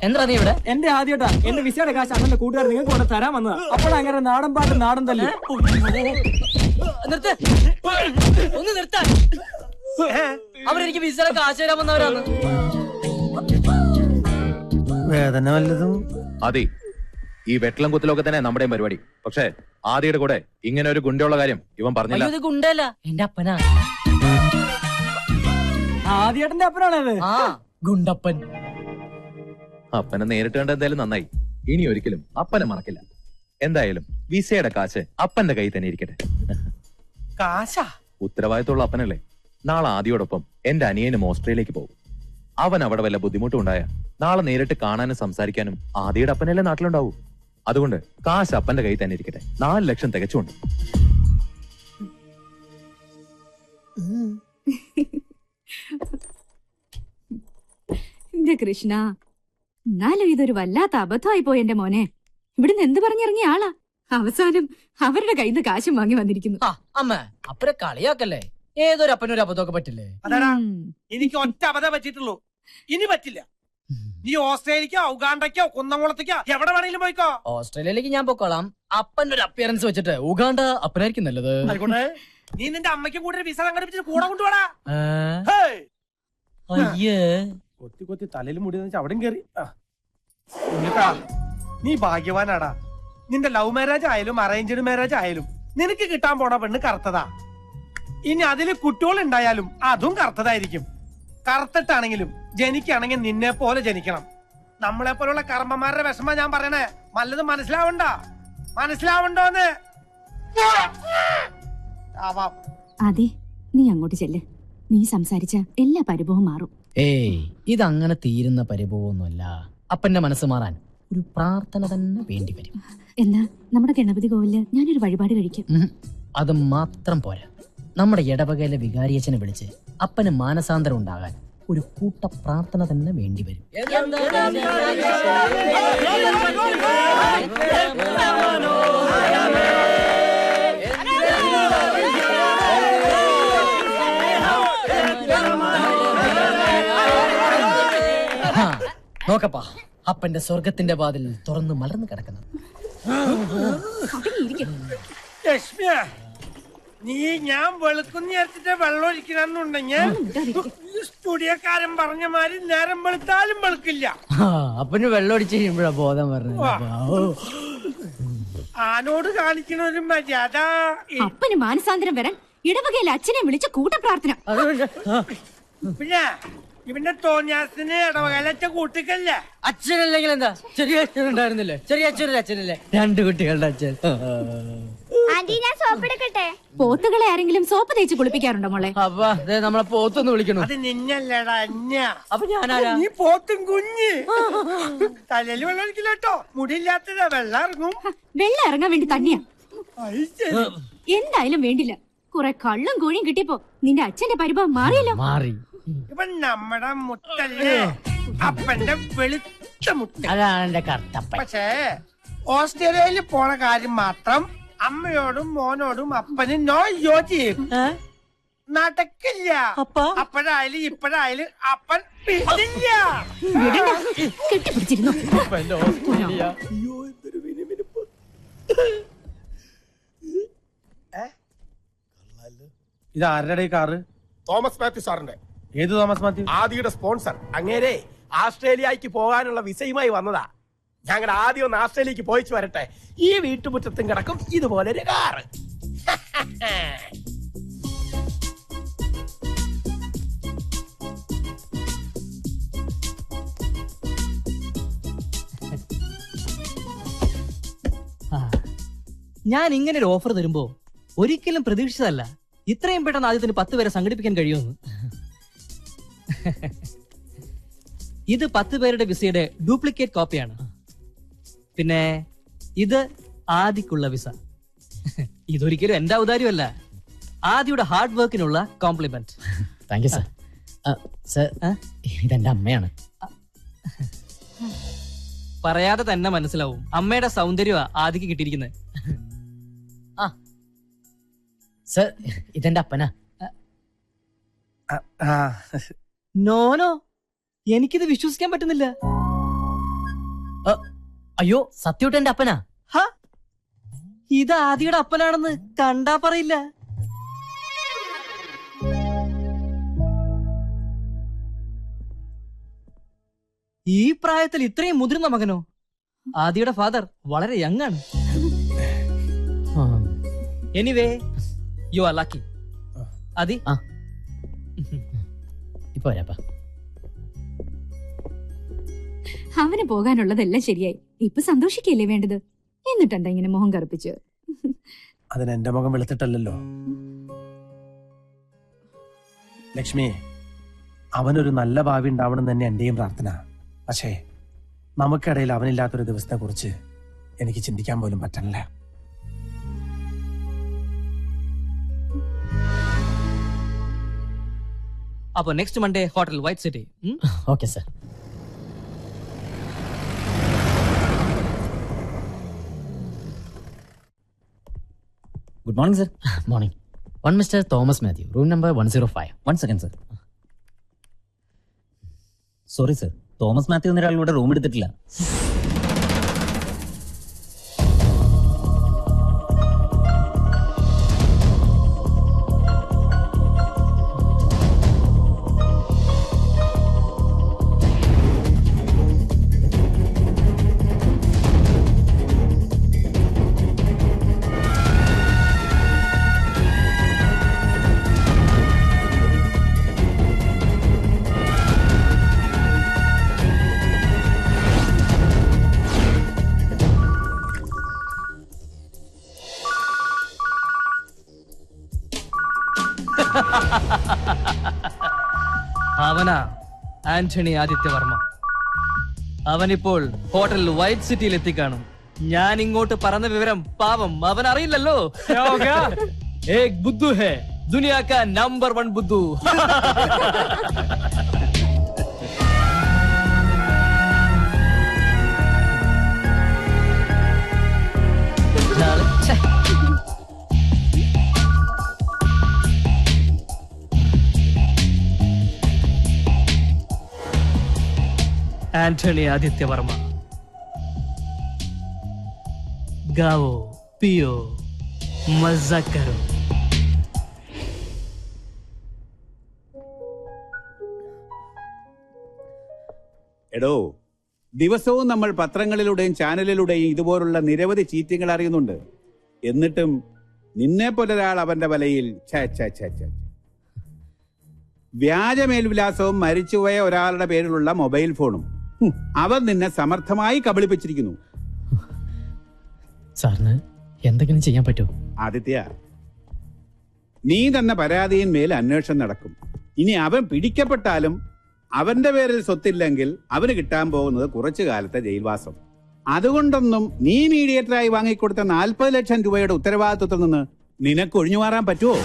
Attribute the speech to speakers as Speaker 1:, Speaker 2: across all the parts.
Speaker 1: എന്താ നീ ഇവിടെ?
Speaker 2: എന്റെ ആദ്യമായിട്ടാ എന്റെ വിസയുടെ കാശ് അണ്ണന്റെ കൂട്ടുകാർ നിങ്ങൾക്ക് കൊണ്ട് തരാൻ വന്നതാ. അപ്പോഴങ്ങനെ നാടൻ പാട്ട് നാടൻ തല്ലേ.
Speaker 1: നിർത്ത്, ഒന്ന് നിർത്താൻ. അവരെനിക്ക് വിസയുടെ കാശ് തരാൻ വന്നവരാണ്.
Speaker 3: വേദന വല്ലതും?
Speaker 4: അതെ, ഈ വെട്ടലും കുത്തലൊക്കെ തന്നെ നമ്മുടെയും പരിപാടി. പക്ഷെ ആദിയുടെ കൂടെ ഇങ്ങനെ ഒരു ഗുണ്ടയുള്ള കാര്യം ഇവൻ പറഞ്ഞില്ല.
Speaker 1: ഇത് ഗുണ്ടല്ല, എന്റെ അപ്പനാ.
Speaker 2: ആദ്യേട്ടന്റെ അപ്പനാണത്.
Speaker 1: ആ, ഗുണ്ടപ്പൻ.
Speaker 4: അപ്പനെ നേരിട്ട് കണ്ട എന്തായാലും നന്നായി. ഇനി ഒരിക്കലും അപ്പനെ മറക്കില്ല. എന്തായാലും വിസയുടെ കാശ് അപ്പന്റെ കയ്യിൽ തന്നെ ഇരിക്കട്ടെ.
Speaker 3: കാശാ?
Speaker 4: ഉത്തരവാദിത്തമുള്ള അപ്പനല്ലേ. നാളെ ആദിയോടൊപ്പം എന്റെ അനിയനും ഓസ്ട്രേലിയക്ക് പോകും. അവൻ അവിടെ വല്ല ബുദ്ധിമുട്ടും ഉണ്ടായ നാളെ നേരിട്ട് കാണാനും സംസാരിക്കാനും ആദിയുടെ അപ്പനല്ലേ നാട്ടിലുണ്ടാവൂ. അതുകൊണ്ട് കാശ് അപ്പന്റെ കയ്യിൽ തന്നെ ഇരിക്കട്ടെ. 4 ലക്ഷം തികച്ചുകൊണ്ട്.
Speaker 5: എന്റെ കൃഷ്ണ, എന്നാലും ഇതൊരു വല്ലാത്ത അബദ്ധമായി പോയി എന്റെ മോനെ. ഇവിടുന്ന് എന്ത് പറഞ്ഞിറങ്ങിയ ആളാ അവസാനം അവരുടെ കയ്യിൽ നിന്ന് കാശും വാങ്ങി വന്നിരിക്കുന്നു.
Speaker 1: അമ്മ അപ്പനെ കളിയാക്കല്ലേ. ഏതൊരു അപ്പനൊരു അബദ്ധമൊക്കെ പറ്റില്ലേ?
Speaker 3: അതാടാ, എനിക്ക് ഒറ്റ അബദ്ധം പറ്റിയിട്ടുള്ളൂ. ഇനി പറ്റില്ല. നീ ഓസ്ട്രേലിയക്കോ ഉഗാണ്ടയ്ക്കോ കുന്നംകുളത്തേക്കോ എവിടെ വേണമെങ്കിലും പോയിക്കോ.
Speaker 1: ഓസ്ട്രേലിയയിലേക്ക് ഞാൻ പൊക്കോളാം. അപ്പന്റെ ഒരു അപ്പിയറൻസ് വെച്ചിട്ട് ഉഗാണ്ട അപ്പനായിരിക്കും നല്ലത്.
Speaker 3: ആയിക്കോട്ടെ, നീ നിന്റെ അമ്മയ്ക്ക് കൂടെ ഒരു വിസ സംഘടിപ്പിച്ചിട്ട് കൂടെ കൊണ്ടുപോടാ.
Speaker 1: അയ്യേ,
Speaker 3: കൊത്തി കൊത്തി തലയിൽ മുടി അവിടെയും കയറി. നീ ഭാഗ്യവാനാടാ. നിന്റെ ലവ് മാരേജ് ആയാലും അറേഞ്ച്ഡ് മാരേജ് ആയാലും നിനക്ക് കിട്ടാൻ പോണ പെണ്ണ് കറുത്തതാ. ഇനി അതില് കുട്ടികൾ ഉണ്ടായാലും അതും കറുത്തതായിരിക്കും. കറുത്തിട്ടാണെങ്കിലും ജനിക്കുകയാണെങ്കിൽ നിന്നെ പോലെ ജനിക്കണം. നമ്മളെ പോലുള്ള കർമ്മന്മാരുടെ വിഷമ ഞാൻ പറയണേ. വല്ലതും മനസ്സിലാവണ്ടോന്ന്?
Speaker 5: അതെ, നീ അങ്ങോട്ട് ചെല്ല്. നീ സംസാരിച്ച എല്ലാ പരിഭവവും മാറും.
Speaker 1: ഏയ്, ഇതങ്ങനെ തീരുന്ന പരിഭവമൊന്നുമല്ല. അപ്പന്റെ മനസ്സ് മാറാൻ ഒരു പ്രാർത്ഥന തന്നെ വേണ്ടി വരും.
Speaker 5: എന്നാ നമ്മുടെ ഗണപതി കോവിലില് ഞാനൊരു വഴിപാട് കഴിക്കും.
Speaker 1: അത് മാത്രം പോരാ. നമ്മുടെ ഇടവകയിലെ വികാരിയച്ഛനെ വിളിച്ച് അപ്പന് മാനസാന്തരം ഉണ്ടാകാൻ ഒരു കൂട്ട പ്രാർത്ഥന തന്നെ വേണ്ടി വരും. നോക്കപ്പാ, അപ്പന്റെ സ്വർഗത്തിന്റെ വാതിൽ തുറന്ന് മലർന്നു കിടക്കുന്നത്.
Speaker 3: നീ ഞാൻ വെളുക്കുന്ന നേരത്തെ വെള്ളം ഒഴിക്കണമെന്നുണ്ടെങ്കിൽ സ്റ്റുഡിയോക്കാരൻ പറഞ്ഞ മാതിരി നേരം വെളുത്താലും വെളുക്കില്ല.
Speaker 1: അപ്പന് വെള്ളം ഒടിച്ച് കഴിയുമ്പോഴാ ബോധം പറഞ്ഞത്.
Speaker 3: ആനോട് കാണിക്കണ ഒരു മര്യാദ.
Speaker 5: അപ്പന് മാനസാന്തരം വരാൻ ഇടവകയിലെ അച്ഛനെ വിളിച്ച് കൂട്ടപ്രാർത്ഥന.
Speaker 3: പിന്നെ ഇവന്റെ തോന്നിയാസത്തിന് ഇടവകയിലച്ച കൂട്ടിക്കല്ല.
Speaker 1: അച്ഛനല്ലെങ്കിൽ എന്താ? ചെറിയ അച്ഛൻ ഉണ്ടായിരുന്നില്ലേ? ചെറിയ അച്ഛനല്ലേ അച്ഛനല്ലേ? 2 കുട്ടികളുടെ അച്ഛൻ.
Speaker 5: പോത്തുകളെ ആരെങ്കിലും സോപ്പ് തേച്ച് കുളിപ്പിക്കാറുണ്ടോ മോളെ?
Speaker 1: അപ്പൊ നമ്മളെ പോത്തൊന്ന് വിളിക്കണു.
Speaker 3: അത് നിന്നല്ലടാ,
Speaker 1: അപ്പൊ ഞാനാരാ?
Speaker 3: നീ പോത്തും കുഞ്ഞ്. തലയിൽ വെള്ളം ഒഴിക്കില്ല കേട്ടോ. മുടിയില്ലാത്തതാ, വെള്ളം ഇറങ്ങും.
Speaker 5: വെള്ളം ഇറങ്ങാൻ വേണ്ടി തന്നെയാ. എന്തായാലും വേണ്ടില്ല. കുറെ കള്ളും കോഴിയും കിട്ടിയപ്പോ നിന്റെ അച്ഛന്റെ പരിഭവം മാറിയല്ലോ.
Speaker 1: മാറി.
Speaker 3: ഇവൻ നമ്മുടെ മുത്തല്ലേ, അപ്പന്റെ വെളുത്ത മുട്ട.
Speaker 1: അതാണ് എന്റെ കറുത്തപ്പൻ.
Speaker 3: പക്ഷേ ഓസ്ട്രേലിയയിൽ പോണ കാര്യം മാത്രം അമ്മയോടും മോനോടും അപ്പന് നോ യോജി നടക്കില്ല. അപ്പോഴായാലും ഇപ്പോഴായാലും അപ്പൻ പിടില്ല.
Speaker 5: കെട്ടിപ്പിടിച്ചിരുന്നു.
Speaker 3: ഇത് ആരുടെ കാറ്?
Speaker 6: തോമസ് മാത്യു സാറിന്റെ.
Speaker 3: ഏത് തോമസ് മാത്യു?
Speaker 6: ആദിയുടെ സ്പോൺസർ. അങ്ങേരെ ആസ്ട്രേലിയക്ക് പോകാനുള്ള വിസയുമായി വന്നതാ. ഞങ്ങൾ ആദ്യം ഒന്ന് ആസ്ട്രേലിയക്ക് പോയിച്ചു വരട്ടെ. ഈ വീട്ടുമുറ്റത്തും കിടക്കും ഇതുപോലൊരു കാറ്.
Speaker 2: ഞാൻ ഇങ്ങനെ ഒരു ഓഫർ തരുമ്പോ ഒരിക്കലും പ്രതീക്ഷിച്ചതല്ല ഇത്രയും പെട്ടെന്ന് ആദ്യത്തിന് 10 പേരെ സംഘടിപ്പിക്കാൻ കഴിയുമെന്ന്. ഇത് 10 പേരുടെ വിസയുടെ ഡ്യൂപ്ലിക്കേറ്റ് കോപ്പിയാണ്. പിന്നെ ഇത് ആദിക്കുള്ള വിസ. ഇതൊരിക്കലും എന്റെ ഔദാര്യമല്ല, ആദിയുടെ ഹാർഡ് വർക്കിനുള്ള compliment.
Speaker 1: Thank you sir. Sir, ഇതെന്റെ അമ്മയാണ്.
Speaker 2: പറയാതെ തന്നെ മനസ്സിലാവും അമ്മയുടെ സൗന്ദര്യമാ ആദിക്ക് കിട്ടിയിരിക്കുന്നത്.
Speaker 1: സർ, ഇതെന്റെ അപ്പനാ.
Speaker 2: നോനോ, എനിക്കിത് വിശ്വസിക്കാൻ പറ്റുന്നില്ല.
Speaker 1: അയ്യോ സത്യോട്ടെന്റെ അപ്പനാ.
Speaker 2: ഹ? ഇത് ആദിയുടെ അപ്പനാണെന്ന് കണ്ടാ പറയില്ല. ഈ പ്രായത്തിൽ ഇത്രയും മുതിർന്ന മകനോ? ആദിയുടെ ഫാദർ വളരെ യങ് ആണ്. Anyway you are lucky. Adi
Speaker 1: ഇപ്പൊ വരാപ്പ.
Speaker 5: അവന് പോകാനുള്ളതെല്ലാം ശരിയായി. ഇപ്പൊ സന്തോഷിക്കല്ലേ വേണ്ടത്? എന്നിട്ടെന്താ ഇങ്ങനെ മുഖം കറുപ്പിച്ച്?
Speaker 3: അതിന് എന്റെ മുഖം വെളുത്തിട്ടല്ലോ ലക്ഷ്മി. അവനൊരു നല്ല ഭാവി ഉണ്ടാവണം തന്നെ എന്റെയും പ്രാർത്ഥന. പക്ഷേ നമുക്കിടയിൽ അവനില്ലാത്തൊരു ദിവസത്തെ കുറിച്ച് എനിക്ക് ചിന്തിക്കാൻ പോലും പറ്റണില്ല.
Speaker 2: അപ്പൊ next Monday hotel white city.
Speaker 1: Okay sir.
Speaker 7: Good morning sir.
Speaker 1: Morning. One mister Thomas Mathew, room number 105.
Speaker 7: 1 second sir. Sorry sir, Thomas Mathew എന്നൊരാൾ ഇവിടെ റൂം എടുത്തിട്ടില്ല.
Speaker 2: അവനാ ആന്റണി ആദിത്യവർമ്മ. അവനിപ്പോൾ ഹോട്ടൽ വൈറ്റ് സിറ്റിയിൽ എത്തിക്കാണും. ഞാൻ ഇങ്ങോട്ട് പറഞ്ഞ വിവരം പാവം അവൻ അറിയില്ലല്ലോ. ഏക് ബുദ്ധു ഹേ ദുനിയാ കാ നമ്പർ 1 ബുദ്ധു. ആന്റണി ആദിത്യവർമ്മ. ഗാവോ പിയോ മസ്സ കരോ.
Speaker 8: എടോ, ദിവസവും നമ്മൾ പത്രങ്ങളിലൂടെയും ചാനലിലൂടെയും ഇതുപോലുള്ള നിരവധി ചീറ്റിങ്ങൾ അറിയുന്നുണ്ട്. എന്നിട്ടും നിന്നെ പോലൊരാൾ അവന്റെ വലയിൽ വ്യാജ മേൽവിലാസവും മരിച്ചുപോയ ഒരാളുടെ പേരിലുള്ള മൊബൈൽ ഫോണും അവൻ നിന്നെ സമർത്ഥമായി കബളിപ്പിച്ചിരിക്കുന്നു.
Speaker 1: സാറിന് എന്തെങ്കിലും ചെയ്യാൻ പറ്റുമോ?
Speaker 8: ആദിത്യ, നീ തന്ന പരാതിയിന്മേൽ അന്വേഷണം നടക്കും. ഇനി അവൻ പിടിക്കപ്പെട്ടാലും അവന്റെ പേരിൽ സ്വത്തില്ലെങ്കിൽ അവന് കിട്ടാൻ പോകുന്നത് കുറച്ചു കാലത്തെ ജയിൽവാസം. അതുകൊണ്ടൊന്നും നീ മീഡിയേറ്ററായി വാങ്ങിക്കൊടുത്ത 40 ലക്ഷം രൂപയുടെ ഉത്തരവാദിത്വത്തിൽ നിന്ന് നിനക്ക് ഒഴിഞ്ഞു മാറാൻ പറ്റുമോ?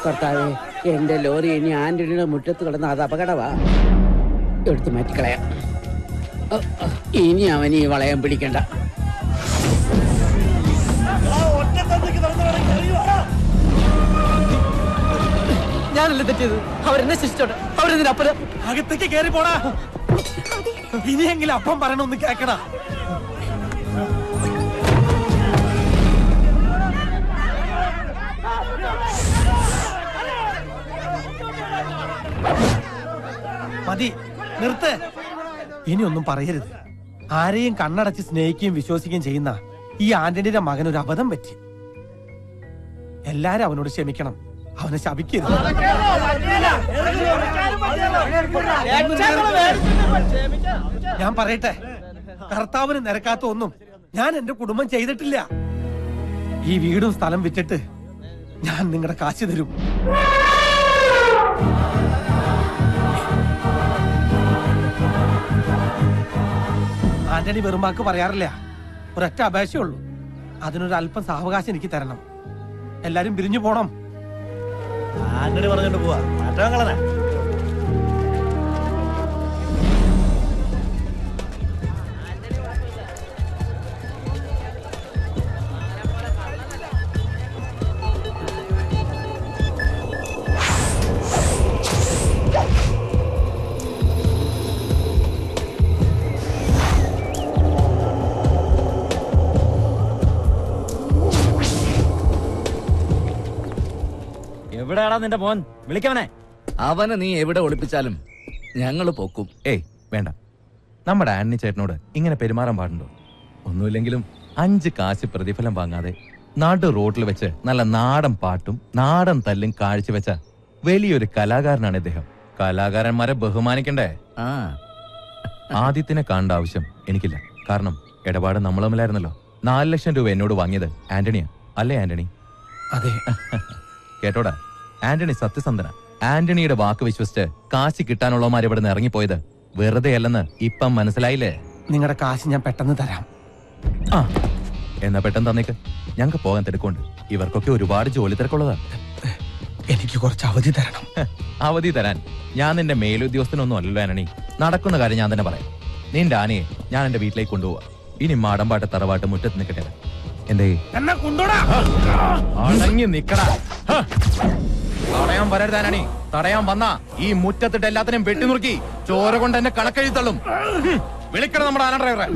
Speaker 9: കർത്താവേ, എന്റെ ലോറി ഇനി ആന്റണിയുടെ മുറ്റത്ത് കിടന്ന അത് അപകടമാ. എടുത്തു മാറ്റിക്കളയാം. ഇനി അവൻ ഈ വളയം പിടിക്കണ്ട.
Speaker 2: ഞാനല്ലേ തെറ്റിയത്? അവരെന്നെ ശിക്ഷിച്ചോട്ടെ. അവരെന്തിനപ്പുറം
Speaker 3: അകത്തേക്ക് കയറി പോടാ. ഇനിയെങ്കിലും അപ്പം പറയണൊന്ന് കേക്കണ. മതി, നിർത്ത്. ഇനിയൊന്നും പറയരുത്. ആരെയും കണ്ണടച്ച് സ്നേഹിക്കുകയും വിശ്വസിക്കുകയും ചെയ്യുന്ന ഈ ആന്റണിയുടെ മകൻ ഒരു അബദ്ധം പറ്റി. എല്ലാരും അവനോട് ക്ഷമിക്കണം. അവനെ ശപിക്കരുത്. ഞാൻ പറയട്ടെ, കർത്താവിന് നിരക്കാത്ത ഒന്നും ഞാൻ എന്റെ കുടുംബം ചെയ്തിട്ടില്ല. ഈ വീടും സ്ഥലം വിറ്റിട്ട് ഞാൻ നിങ്ങളുടെ കാശ് തരും. ആന്റണി വെറുമ്പാക്ക് പറയാറില്ല. ഒരൊറ്റ അപേക്ഷയുള്ളൂ, അതിനൊരു അല്പം സാവകാശം എനിക്ക് തരണം. എല്ലാരും പിരിഞ്ഞു പോണം.
Speaker 10: ആന്റണി പറഞ്ഞോണ്ട് പോവാ. മാറ്റങ്ങളെ
Speaker 11: എവിടെയാടാ നിന്റെ മോൻ? വിളിക്കവനെ.
Speaker 12: അവനെ നീ എവിടെ ഒളിപ്പിച്ചാലും ഞങ്ങൾ പൊക്കും.
Speaker 4: ഏയ് വേണ്ട, നമ്മുടെ ആന്റണി ചേട്ടനോട് ഇങ്ങനെ പെരുമാറാൻ പാടുണ്ടോ? ഒന്നുമില്ലെങ്കിലും 5 കാശ് പ്രതിഫലം വാങ്ങാതെ നാട്ടു റോഡിൽ വെച്ച് നല്ല നാടൻ പാട്ടും നാടൻ തല്ലും കാഴ്ചവെച്ച വലിയൊരു കലാകാരനാണ് ഇദ്ദേഹം. കലാകാരന്മാരെ ബഹുമാനിക്കണ്ടേ? ആദിത്യനെ കാണേണ്ട ആവശ്യം എനിക്കില്ല. കാരണം ഇടപാട് നമ്മൾ തമ്മിലായിരുന്നല്ലോ. 4 ലക്ഷം രൂപ എന്നോട് വാങ്ങിയത് ആന്റണിയാ. അല്ലേ ആന്റണി?
Speaker 3: അതെ.
Speaker 4: കേട്ടോടാ, ആന്റണി സത്യസന്ധന. ആന്റണിയുടെ വാക്ക് വിശ്വസിച്ച് കാശ് കിട്ടാനുള്ളവന്മാർ ഇവിടെ നിന്ന് ഇറങ്ങിപ്പോയത് വെറുതെ അല്ലെന്ന് ഇപ്പം മനസ്സിലായില്ലേ?
Speaker 3: നിങ്ങളുടെ കാശ് ഞാൻ പെട്ടെന്ന് തരാം.
Speaker 4: ആ എന്നാ പെട്ടെന്ന് തന്നേക്ക്. ഞങ്ങൾക്ക് പോകാൻ തിരക്കുണ്ട്. ഇവർക്കൊക്കെ ഒരുപാട് ജോലി തിരക്കുള്ളതാ.
Speaker 3: എനിക്ക് കുറച്ച് അവധി തരണം.
Speaker 4: അവധി തരാൻ ഞാൻ നിന്റെ മേലുദ്യോഗസ്ഥനൊന്നും അല്ലല്ലോ ആന്റണി. നടക്കുന്ന കാര്യം ഞാൻ തന്നെ പറയാം. നിന്റെ ആനയെ ഞാൻ എന്റെ വീട്ടിലേക്ക് കൊണ്ടുപോവാ. ഇനി മാടമ്പാട്ട് തറവാട്ട് മുറ്റത്ത് നിൽക്കട്ടെ. എന്തേ അടങ്ങി നിക്കടാ. തടയാൻ വരരുത് ആന്റണി. തടയാൻ വന്നാ ഈ മുറ്റത്തിട്ട് എല്ലാത്തിനും വെട്ടിനുറുക്കി ചോര കൊണ്ട് എന്നെ കണക്കെഴുത്തള്ളും. വിളിക്കണം നമ്മുടെ ആന ഡ്രൈവറെ.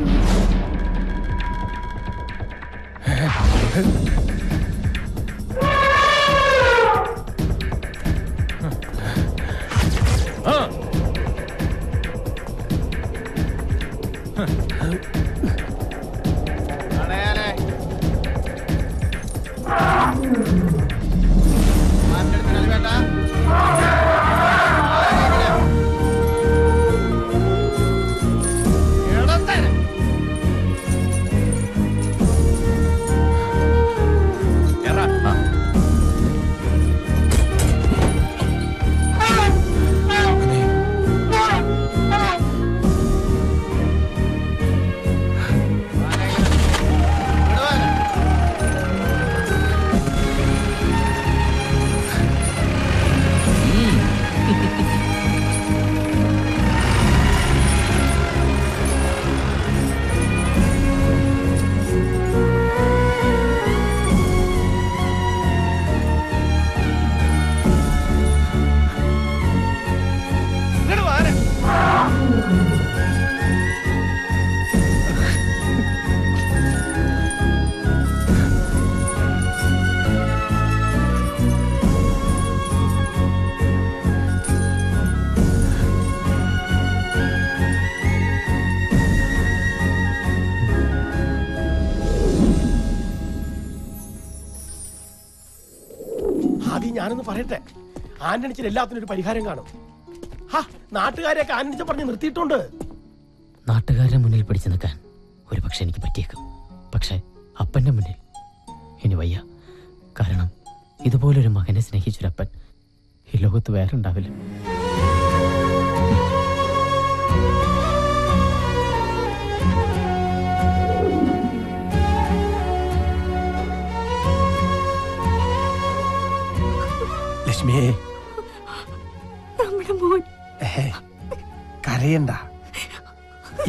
Speaker 6: ഞാനൊന്ന് പറയട്ടെ, ആന്റണിച്ചിന് എല്ലാത്തിനും ഒരു പരിഹാരം കാണും. നാട്ടുകാരെയൊക്കെ ആന്റണിച്ച പറഞ്ഞ് നിർത്തിയിട്ടുണ്ട്.
Speaker 1: നാട്ടുകാരുടെ മുന്നിൽ പിടിച്ചു നിൽക്കാൻ ഒരു പക്ഷെ എനിക്ക് പറ്റിയേക്കും. പക്ഷെ അപ്പന്റെ മുന്നിൽ ഇനി വയ്യ. കാരണം ഇതുപോലൊരു മകനെ സ്നേഹിച്ചൊരപ്പൻ ഈ ലോകത്ത് വേറെ ഉണ്ടാവില്ല.
Speaker 3: ലക്ഷ്മിയെ,
Speaker 5: നമ്മുടെ മോൻ
Speaker 3: കരയണ്ട.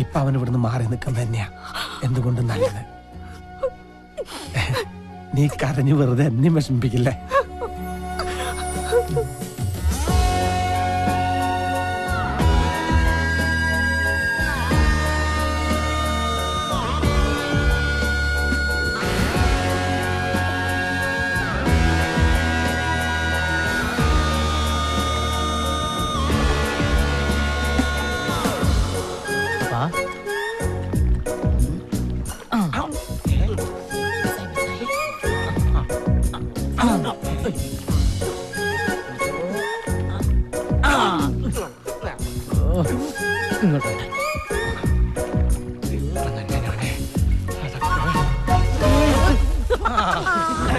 Speaker 3: ഇപ്പൊ അവൻ ഇവിടുന്ന് മാറി നിൽക്കുന്ന തന്നെയാ എന്തുകൊണ്ടും നല്ലത്. നീ കരഞ്ഞു വെറുതെ എന്നെ വിഷമിപ്പിക്കില്ലേ? ആ